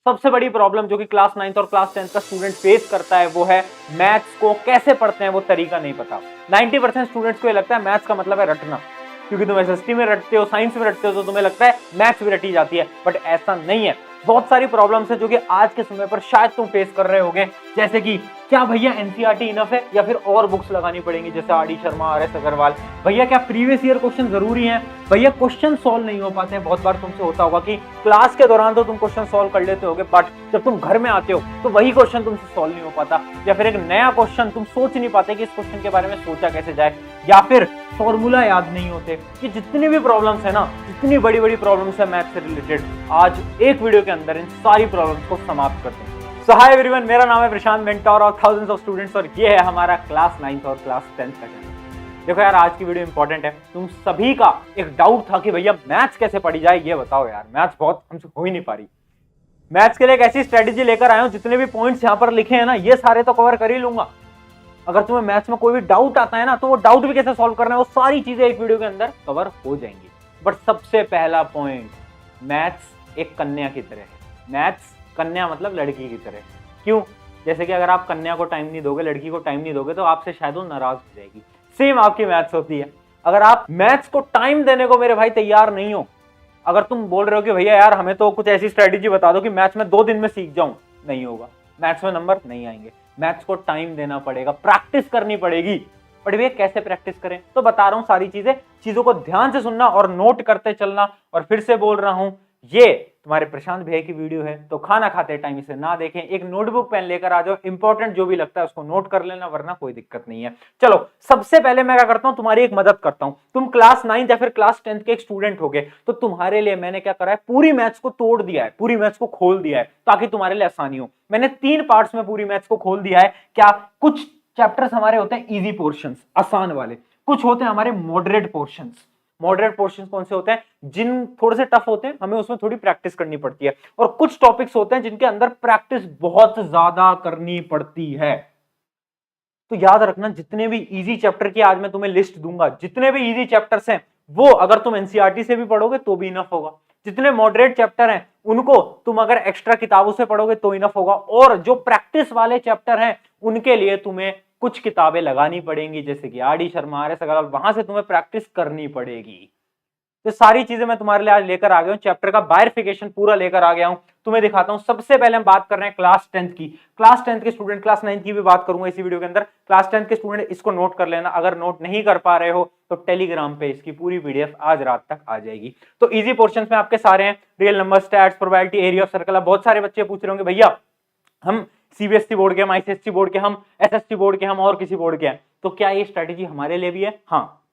सबसे बड़ी प्रॉब्लम जो कि क्लास 9th और क्लास 10th का स्टूडेंट फेस करता है वो है मैथ्स को कैसे पढ़ते हैं वो तरीका नहीं पता। 90% स्टूडेंट्स को ये लगता है मैथ्स का मतलब है रटना, क्योंकि तुम एसएसटी में रटते हो, साइंस में रटते हो, तो तुम्हें लगता है मैथ्स भी रटी जाती है, बट ऐसा नहीं है। बहुत सारी प्रॉब्लम्स है जो कि आज के समय पर शायद तुम फेस कर रहे होगे, जैसे कि क्या भैया एनसीईआरटी इनफ है या फिर और बुक्स लगानी पड़ेंगी, जैसे R D Sharma, R S Agarwal. भैया क्या प्रीवियस ईयर क्वेश्चन जरूरी है? भैया क्वेश्चन सॉल्व नहीं हो पाते हैं। बहुत बार तुमसे होता होगा कि क्लास के दौरान तो तुम क्वेश्चन सॉल्व कर लेते होगे, बट जब तुम घर में आते हो तो वही क्वेश्चन तुमसे सॉल्व नहीं हो पाता, या फिर एक नया क्वेश्चन तुम सोच नहीं पाते कि इस क्वेश्चन के बारे में सोचा कैसे जाए, या फिर फॉर्मूला याद नहीं होते। कि जितनी भी प्रॉब्लम्स है ना, जितनी बड़ी बड़ी प्रॉब्लम्स है मैथ से रिलेटेड, आज एक वीडियो के अंदर इन सारी प्रॉब्लम्स को समाप्त करते हैं। सो हाय एवरीवन, मेरा नाम है Prashant, mentor of thousands of students, और ये है हमारा क्लास 9th और क्लास 10th का चैनल। देखो यार, आज की वीडियो इंपॉर्टेंट है। तुम सभी का एक डाउट था कि भैया मैथ्स कैसे पढ़ी जाए, ये बताओ यार। मैथ्स बहुत हमसे हो ही नहीं पा रही। मैथ्स के लिए एक ऐसी स्ट्रेटेजी लेकर आया हूं, जितने भी पॉइंट्स यहाँ पर लिखे हैं ना, ये सारे तो कवर कर ही लूंगा। अगर तुम्हें मैथ्स में कोई भी डाउट आता है ना, तो वो डाउट भी कैसे सॉल्व करना है, वो सारी चीजें एक वीडियो के अंदर कवर हो जाएंगी। बट सबसे पहला पॉइंट, मैथ्स एक कन्या की तरह है। मैथ्स कन्या मतलब लड़की की तरह। क्यों? जैसे कि अगर आप कन्या को टाइम नहीं दोगे, लड़की को टाइम नहीं दोगे, तो आपसे शायद वो नाराज हो जाएगी। सेम आपकी मैथ्स होती है। अगर आप मैथ्स को टाइम देने को मेरे भाई तैयार नहीं हो, अगर तुम बोल रहे हो कि भैया यार हमें तो कुछ ऐसी स्ट्रेटेजी बता दो कि मैथ्स में 2 दिन में सीख जाऊं, नहीं होगा। मैथ्स में नंबर नहीं आएंगे। मैथ्स को टाइम देना पड़ेगा, प्रैक्टिस करनी पड़ेगी। बट भैया कैसे प्रैक्टिस करें? तो बता रहा हूं सारी चीजों को ध्यान से सुनना और नोट करते चलना। और फिर से बोल रहा हूं, ये तुम्हारे प्रशांत भैया की वीडियो है, तो खाना खाते टाइम इसे ना देखें। एक नोटबुक पेन लेकर आ जाओ, इंपॉर्टेंट जो भी लगता है उसको नोट कर लेना, वरना कोई दिक्कत नहीं है। चलो, सबसे पहले मैं क्या करता हूं, तुम्हारी एक मदद करता हूं। तुम क्लास 9th या फिर क्लास 10th के एक स्टूडेंट हो गए, तो तुम्हारे लिए मैंने क्या करा है, पूरी मैथ्स को तोड़ दिया है, पूरी मैथ्स को खोल दिया है, ताकि तुम्हारे लिए आसानी हो। मैंने 3 पार्ट्स में पूरी मैथ्स को खोल दिया है। क्या? कुछ चैप्टर्स हमारे होते हैं इजी पोर्शंस, आसान वाले। कुछ होते हैं हमारे मॉडरेट पोर्शंस। मॉडरेट पोर्शंस कौन से होते हैं? जिन थोड़े से टफ होते हैं, हमें उसमें थोड़ी प्रैक्टिस करनी पड़ती है। और कुछ टॉपिक्स होते हैं जिनके अंदर प्रैक्टिस बहुत ज्यादा करनी पड़ती है। तो याद रखना, जितने भी इजी चैप्टर की आज मैं तुम्हें लिस्ट दूंगा, जितने भी इजी चैप्टर्स हैं, वो अगर तुम एनसीईआरटी से भी पढ़ोगे तो भी इनफ होगा। जितने मॉडरेट चैप्टर हैं, उनको तुम अगर एक्स्ट्रा किताबों से पढ़ोगे तो इनफ होगा। और जो प्रैक्टिस वाले चैप्टर हैं, उनके लिए तुम्हें कुछ किताबें लगानी पड़ेंगी, जैसे कि R D Sharma, R S Agarwal, वहां से तुम्हें प्रैक्टिस करनी पड़ेगी। तो सारी चीजें मैं तुम्हारे लिए आज लेकर आ गया हूं। चैप्टर का बायरफिकेशन पूरा लेकर आ गया हूं, तुम्हें दिखाता हूं। सबसे पहले हम बात कर रहे हैं क्लास 10th की। क्लास 10th के स्टूडेंट, क्लास 9th की भी बात करूंगा इसी वीडियो के अंदर। क्लास 10th के स्टूडेंट इसको नोट कर लेना। अगर नोट नहीं कर पा रहे हो तो टेलीग्राम पे इसकी पूरी पीडीएफ आज रात तक आ जाएगी। तो इजी पोर्शंस में आपके सारे हैं, real number, stats, probability, area of circle. बहुत सारे बच्चे पूछ रहे होंगे, भैया हम सीबीएसई बोर्ड के, हम आईसीएसई बोर्ड के, हम एसएससी बोर्ड के, हम और किसी बोर्ड के हैं, तो क्या ये स्ट्रेटेजी हमारे लिए भी है? हाँ,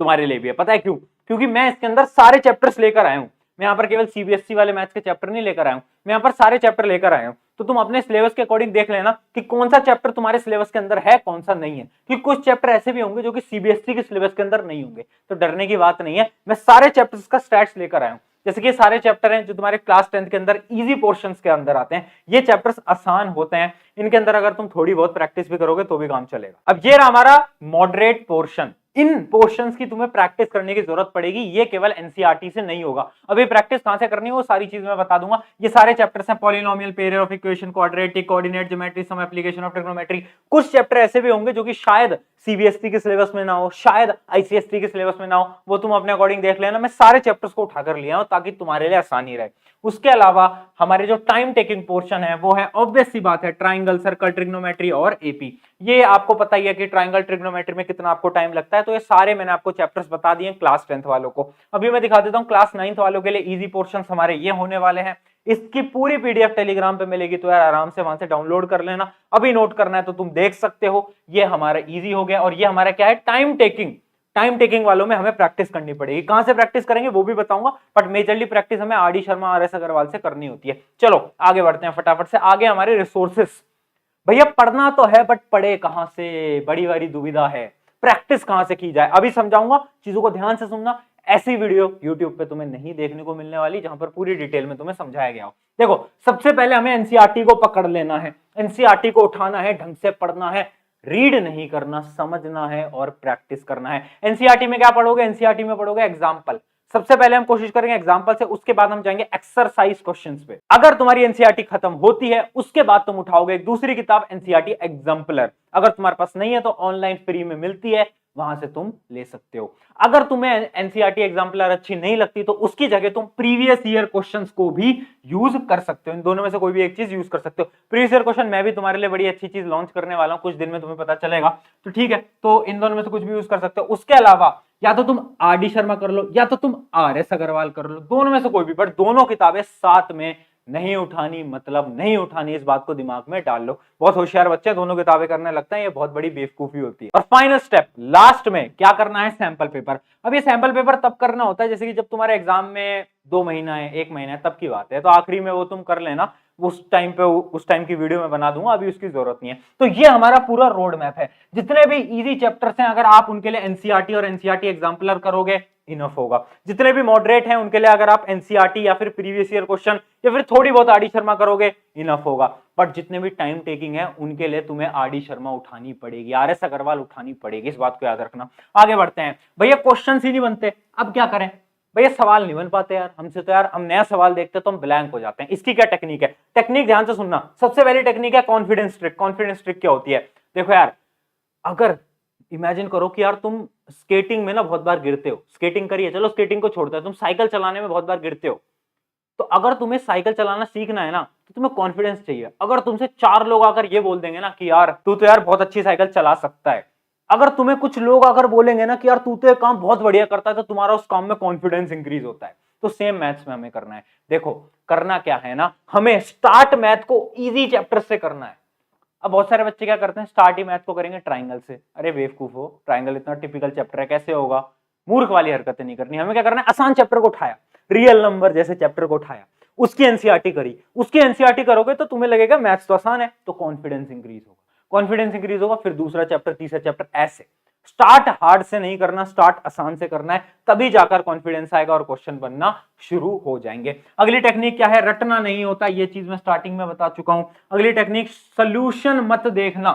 तुम्हारे लिए भी है। पता है क्यों? क्योंकि मैं इसके अंदर सारे चैप्टर्स लेकर आया हूं। मैं यहाँ पर केवल सीबीएसई वाले मैथ्स के चैप्टर नहीं लेकर आया हूं, मैं यहाँ पर सारे चैप्टर लेकर आया हूं। तो तुम अपने सिलेबस के अकॉर्डिंग देख लेना कि कौन सा चैप्टर तुम्हारे सिलेबस के अंदर है, कौन सा नहीं है। क्योंकि कुछ चैप्टर ऐसे भी होंगे जो कि सीबीएसई के सिलेबस के अंदर नहीं होंगे, तो डरने की बात नहीं है। मैं सारे चैप्टर्स का स्टैट्स लेकर आया हूं। जैसे कि सारे चैप्टर हैं जो तुम्हारे क्लास 10th के अंदर इजी पोर्शंस के अंदर आते हैं। ये चैप्टर्स आसान होते हैं, इनके अंदर अगर तुम थोड़ी बहुत प्रैक्टिस भी करोगे तो भी काम चलेगा। अब ये रहा हमारा मॉडरेट पोर्शन। इन पोर्शंस की तुम्हें प्रैक्टिस करने की जरूरत पड़ेगी, ये केवल एनसीईआरटी से नहीं होगा। अभी प्रैक्टिस कहां से करनी है वो सारी चीज मैं बता दूंगा। ये सारे चैप्टर्स हैं, polynomial, pair of equation, quadratic, coordinate geometry, some application of trigonometry. कुछ चैप्टर ऐसे भी होंगे जो कि शायद सीबीएसई के सिलेबस में ना हो, शायद आईसीएसई के सिलेबस में ना हो, वो तुम अपने अकॉर्डिंग देख लेना। मैं सारे चैप्टर्स को उठाकर लिया हूं ताकि तुम्हारे लिए आसानी रहे। उसके अलावा हमारे जो टाइम टेकिंग पोर्शन है वो है, ऑब्वियस सी बात है, ट्राइंगल, सर्कल, ट्रिग्नोमेट्री और एपी। ये आपको पता ही है कि ट्राइंगल, ट्रिग्नोमेट्री में कितना आपको टाइम लगता है। तो ये सारे मैंने आपको चैप्टर्स बता दिए क्लास 10th वालों को। अभी मैं दिखा देता हूं क्लास 9th वालों के लिए इजी पोर्शंस हमारे ये होने वाले हैं। इसकी पूरी पीडीएफ टेलीग्राम पे मिलेगी, तो यार आराम से वहां से डाउनलोड कर लेना। अभी नोट करना है तो तुम देख सकते हो। ये हमारा इजी हो गया। और ये हमारा क्या है, टाइम टेकिंग। टाइम टेकिंग वालों में हमें प्रैक्टिस करनी पड़ेगी। कहां से प्रैक्टिस करेंगे वो भी बताऊंगा, बट मेजरली प्रैक्टिस हमें R D Sharma, R S Agarwal से करनी होती है। चलो आगे बढ़ते हैं फटाफट से। आगे हमारे रिसोर्सेस। भैया पढ़ना तो है, बट पढ़े कहां से, बड़ी बड़ी दुविधा है। प्रैक्टिस कहां से की जाए, अभी समझाऊंगा। चीजों को ध्यान से सुनना। ऐसी वीडियो YouTube पे तुम्हें नहीं देखने को मिलने वाली जहां पर पूरी डिटेल में तुम्हें समझाया गया हो। देखो, सबसे पहले हमें एनसीईआरटी को पकड़ लेना है, एनसीईआरटी को उठाना है, ढंग से पढ़ना है, रीड नहीं करना, समझना है और प्रैक्टिस करना है। एनसीईआरटी में क्या पढ़ोगे? एनसीईआरटी में पढ़ोगे एग्जाम्पल। सबसे पहले हम कोशिश करेंगे एग्जांपल से, उसके बाद हम जाएंगे एक्सरसाइज क्वेश्चंस पे। अगर तुम्हारी एनसीईआरटी खत्म होती है उसके बाद तुम उठाओगे एक दूसरी किताब एनसीईआरटी एग्जाम्पलर। अगर तुम्हारे पास नहीं है तो ऑनलाइन फ्री में मिलती है, वहां से तुम ले सकते हो। अगर तुम्हें एनसीईआरटी एग्जाम्पलर अच्छी नहीं लगती तो उसकी जगह तुम प्रीवियस ईयर क्वेश्चंस को भी यूज कर सकते हो। इन दोनों में से कोई भी एक चीज यूज कर सकते हो। प्रीवियस ईयर क्वेश्चन मैं भी तुम्हारे लिए बड़ी अच्छी चीज लॉन्च करने वाला हूं, कुछ दिन में तुम्हें पता चलेगा, तो ठीक है, तो इन दोनों में से कुछ भी यूज कर सकते हो। उसके अलावा या तो तुम आर.डी. शर्मा कर लो या तो तुम आर.एस. अग्रवाल कर लो, दोनों में से कोई भी, बट दोनों किताबें साथ में नहीं उठानी, मतलब नहीं उठानी, इस बात को दिमाग में डाल लो। बहुत होशियार बच्चे दोनों किताबें करने लगते हैं, ये बहुत बड़ी बेवकूफी होती है। और फाइनल स्टेप लास्ट में क्या करना है, सैंपल पेपर। अब ये सैंपल पेपर तब करना होता है जैसे कि जब तुम्हारे एग्जाम में 2 महीना है, 1 महीना है, तब की बात है, तो आखिरी में वो तुम कर लेना, उस टाइम की वीडियो में बना दूंगा, अभी उसकी जरूरत नहीं है। तो ये हमारा पूरा रोड मैप है। जितने भी इजी चैप्टर्स हैं अगर आप उनके लिए एनसीईआरटी और एनसीईआरटी एग्जाम्पलर करोगे इनफ होगा। जितने भी मॉडरेट हैं उनके लिए अगर आप एनसीईआरटी या फिर प्रीवियस ईयर क्वेश्चन या फिर थोड़ी बहुत आर.डी. शर्मा करोगे इनफ होगा। बट जितने भी टाइम टेकिंग है उनके लिए तुम्हें आर.डी. शर्मा उठानी पड़ेगी, आर.एस. अग्रवाल उठानी पड़ेगी, इस बात को याद रखना। आगे बढ़ते हैं। भैया क्वेश्चन ही नहीं बनते, अब क्या करें? भैया सवाल नहीं बन पाते यार हमसे, तो यार हम नया सवाल देखते तो हम ब्लैंक हो जाते हैं। इसकी क्या टेक्निक है? टेक्निक ध्यान से सुनना। सबसे पहली टेक्निक है कॉन्फिडेंस ट्रिक। कॉन्फिडेंस ट्रिक क्या होती है? देखो यार, अगर इमेजिन करो कि यार तुम स्केटिंग में ना बहुत बार गिरते हो, स्केटिंग करिए, चलो स्केटिंग को छोड़ते हैं, तुम साइकिल चलाने में बहुत बार गिरते हो, तो अगर तुम्हें साइकिल चलाना सीखना है ना तो तुम्हें कॉन्फिडेंस चाहिए। अगर तुमसे 4 लोग आकर ये बोल देंगे ना कि यार तू तो यार बहुत अच्छी साइकिल चला सकता है, अगर तुम्हें कुछ लोग अगर बोलेंगे ना कि यार तू तो ये काम बहुत बढ़िया करता है, तो तुम्हारा उस काम में कॉन्फिडेंस इंक्रीज होता है। तो सेम मैथ्स में हमें करना है। देखो करना क्या है ना, हमें स्टार्ट मैथ को इजी चैप्टर से करना है। अब बहुत सारे बच्चे क्या करते हैं, स्टार्ट ही मैथ को करेंगे ट्राइंगल से। अरे बेवकूफ हो, ट्राइंगल इतना टिपिकल चैप्टर है, कैसे होगा? मूर्ख वाली हरकतें नहीं करनी। हमें क्या करना है, आसान चैप्टर को उठाया, रियल नंबर जैसे चैप्टर को उठाया, उसकी एनसीईआरटी करी। उसकी एनसीईआरटी करोगे तो तुम्हें लगेगा मैथ्स तो आसान है, तो कॉन्फिडेंस इंक्रीज होगा। कॉन्फिडेंस इंक्रीज होगा, फिर दूसरा चैप्टर, तीसरा चैप्टर, ऐसे। स्टार्ट हार्ड से नहीं करना, स्टार्ट आसान से करना है, तभी जाकर कॉन्फिडेंस आएगा और क्वेश्चन बनना शुरू हो जाएंगे। अगली टेक्निक क्या है? रटना नहीं होता, ये चीज मैं स्टार्टिंग में बता चुका हूं। अगली टेक्निक, सोल्यूशन मत देखना,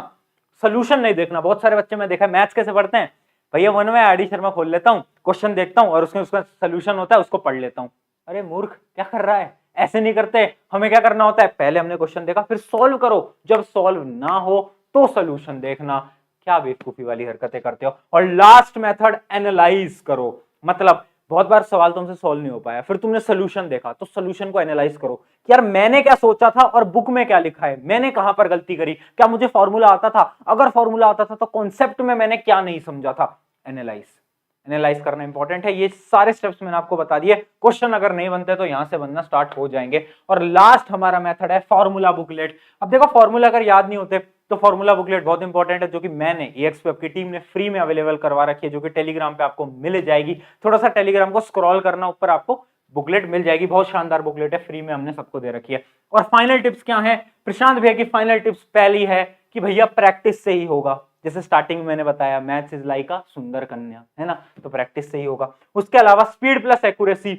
सोल्यूशन नहीं देखना। बहुत सारे बच्चे मैं देखा मैथ्स कैसे पढ़ते हैं, भैया वन में आर.डी. शर्मा खोल लेता हूं, क्वेश्चन देखता हूं और उसमें उसका सोल्यूशन होता है, उसको पढ़ लेता हूं। अरे मूर्ख, क्या कर रहा है? ऐसे नहीं करते। हमें क्या करना होता है, पहले हमने क्वेश्चन देखा, फिर सॉल्व करो, जब सॉल्व ना हो तो सोल्यूशन देखना। क्या बेवकूफी वाली हरकतें करते हो। और लास्ट मेथड, एनालाइज करो। मतलब बहुत बार सवाल तुमसे सॉल्व नहीं हो पाया, फिर तुमने सोल्यूशन देखा, तो सोल्यूशन को एनालाइज करो कि यार मैंने क्या सोचा था और बुक में क्या लिखा है, मैंने कहां पर गलती करी, क्या मुझे फॉर्मूला आता था, अगर फॉर्मूला आता था तो कॉन्सेप्ट में मैंने क्या नहीं समझा था। एनालाइज करना इंपॉर्टेंट है। ये सारे स्टेप्स मैंने आपको बता दिए। क्वेश्चन अगर नहीं बनते तो यहां से बनना स्टार्ट हो जाएंगे। और लास्ट हमारा मेथड है फॉर्मूला बुकलेट। अब देखो फॉर्मूला अगर याद नहीं होते तो फॉर्मूला बुकलेट बहुत इंपॉर्टेंट है, जो कि मैंने EXP की टीम ने फ्री में अवेलेबल करवा रखी है, जो कि टेलीग्राम पे आपको मिल जाएगी। थोड़ा सा टेलीग्राम को स्क्रॉल करना, ऊपर आपको बुकलेट मिल जाएगी। बहुत शानदार बुकलेट है, फ्री में हमने सबको दे रखी है। और फाइनल टिप्स क्या है प्रशांत भैया की? फाइनल टिप्स पहली है कि भैया प्रैक्टिस से ही होगा। जैसे स्टार्टिंग में मैंने बताया, मैथ्स इज लाइक अ सुंदर कन्या, है ना, तो प्रैक्टिस से ही होगा। उसके अलावा स्पीड प्लस एक्यूरेसी,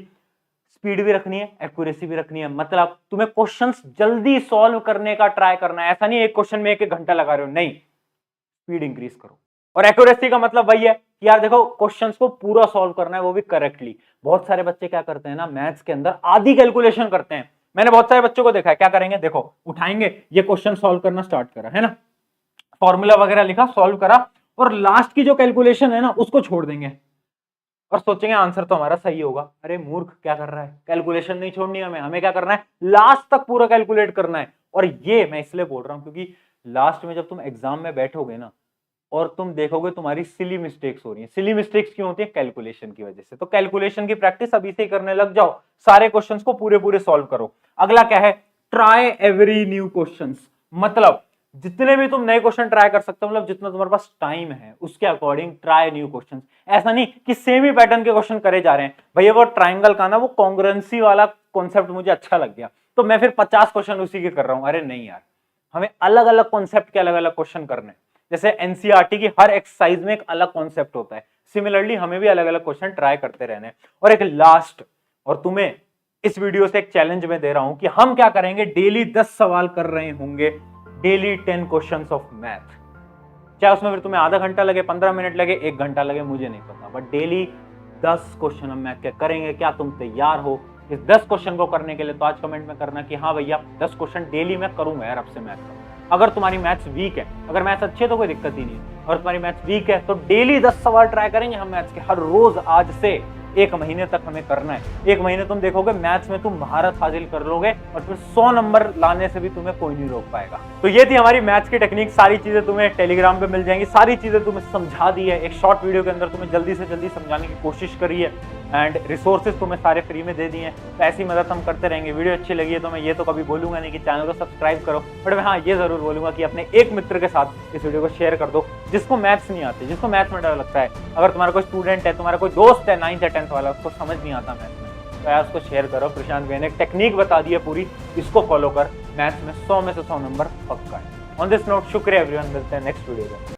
स्पीड भी रखनी है, एक्यूरेसी भी रखनी है। मतलब तुम्हें क्वेश्चंस जल्दी सॉल्व करने का ट्राई करना है। ऐसा नहीं एक क्वेश्चन में 1-1 घंटा लगा रहे हो, नहीं, स्पीड इंक्रीज करो। और एक्यूरेसी का मतलब वही है कि यार देखो क्वेश्चंस को पूरा सॉल्व करना है, वो भी करेक्टली। बहुत सारे बच्चे क्या करते हैं ना, मैथ्स के अंदर आधी कैलकुलेशन करते हैं। मैंने बहुत सारे बच्चों को देखा है, क्या करेंगे, देखो उठाएंगे, ये क्वेश्चन सॉल्व करना स्टार्ट करा, है ना, फॉर्मूला वगैरह लिखा, सॉल्व करा, और लास्ट की जो कैलकुलेशन है ना उसको छोड़ देंगे और सोचेंगे आंसर तो हमारा सही होगा। अरे मूर्ख, क्या कर रहा है? कैलकुलेशन नहीं छोड़नी हमें, हमें क्या करना है, लास्ट तक पूरा कैलकुलेट करना है। और ये मैं इसलिए बोल रहा हूं क्योंकि लास्ट में जब तुम एग्जाम में बैठोगे ना और तुम देखोगे तुम्हारी सिली मिस्टेक्स हो रही है। सिली मिस्टेक्स क्यों होती है? कैलकुलेशन की वजह से। तो कैलकुलेशन की प्रैक्टिस अभी से ही करने लग जाओ, सारे क्वेश्चंस को पूरे पूरे सॉल्व करो। अगला क्या है, ट्राई एवरी न्यू क्वेश्चंस। मतलब जितने भी तुम नए क्वेश्चन ट्राई कर सकते हो, मतलब जितना तुम्हारे पास टाइम है उसके अकॉर्डिंग ट्राई न्यू क्वेश्चंस। ऐसा नहीं कि सेम ही पैटर्न के क्वेश्चन करे जा रहे हैं। भैया वो ट्राइंगल का ना वो कॉन्ग्रुएंसी वाला कॉन्सेप्ट मुझे अच्छा लग गया तो मैं फिर 50 क्वेश्चन उसी के कर रहा हूं। अरे नहीं यार, हमें अलग अलग कॉन्सेप्ट के अलग अलग क्वेश्चन करने। जैसे एनसीईआरटी की हर एक्सरसाइज में एक अलग कॉन्सेप्ट होता है, सिमिलरली हमें भी अलग अलग क्वेश्चन ट्राई करते रहने। और एक लास्ट, और तुम्हें इस वीडियो से एक चैलेंज में दे रहा हूं कि हम क्या करेंगे, डेली 10 सवाल कर रहे होंगे, डेली 10 क्वेश्चंस ऑफ मैथ। चाहे उसमें फिर तुम्हें आधा घंटा लगे, 15 मिनट लगे, 1 घंटा लगे, मुझे नहीं पता, बट डेली 10 क्वेश्चन हम मैथ के करेंगे। क्या तुम तैयार हो इस 10 क्वेश्चन को करने के लिए? तो आज कमेंट में करना कि हाँ भैया 10 क्वेश्चन डेली मैं करूंगा यार अब से मैथ का। अगर तुम्हारी मैथ्स वीक है, अगर मैथ्स अच्छे तो कोई दिक्कत ही नहीं है, और तुम्हारी मैथ्स वीक है तो डेली 10 सवाल ट्राई करेंगे हम मैथ्स के, हर रोज आज से 1 महीने तक हमें करना है। 1 महीने तुम देखोगे मैथ्स में तुम महारत हासिल कर लोगे और फिर 100 नंबर लाने से भी तुम्हें कोई नहीं रोक पाएगा। तो ये थी हमारी मैथ्स की टेक्निक। सारी चीजें तुम्हें टेलीग्राम पे मिल जाएंगी, सारी चीजें तुम्हें समझा दी है एक शॉर्ट वीडियो के अंदर, तुम्हें जल्दी से जल्दी समझाने की कोशिश करी है एंड रिसोर्सेज तुम्हें सारे फ्री में दे दिए हैं। तो ऐसी मदद हम करते रहेंगे। वीडियो अच्छी लगी है तो मैं ये तो कभी बोलूंगा नहीं कि चैनल को सब्सक्राइब करो, बट मैं हाँ ये जरूर बोलूंगा कि अपने एक मित्र के साथ इस वीडियो को शेयर कर दो जिसको मैथ्स नहीं आते, जिसको मैथ्स में डर लगता है। अगर तुम्हारा कोई स्टूडेंट है, तुम्हारा कोई दोस्त है 9th या 10th वाला, उसको समझ नहीं आता मैथ्स में, तो यार उसको शेयर करो। प्रशांत भैया ने एक टेक्निक बता दी है पूरी, इसको फॉलो कर, मैथ्स में 100 में से 100 नंबर पक्का है। ऑन दिस नोट शुक्रिया एवरीवन, मिलते हैं नेक्स्ट वीडियो में।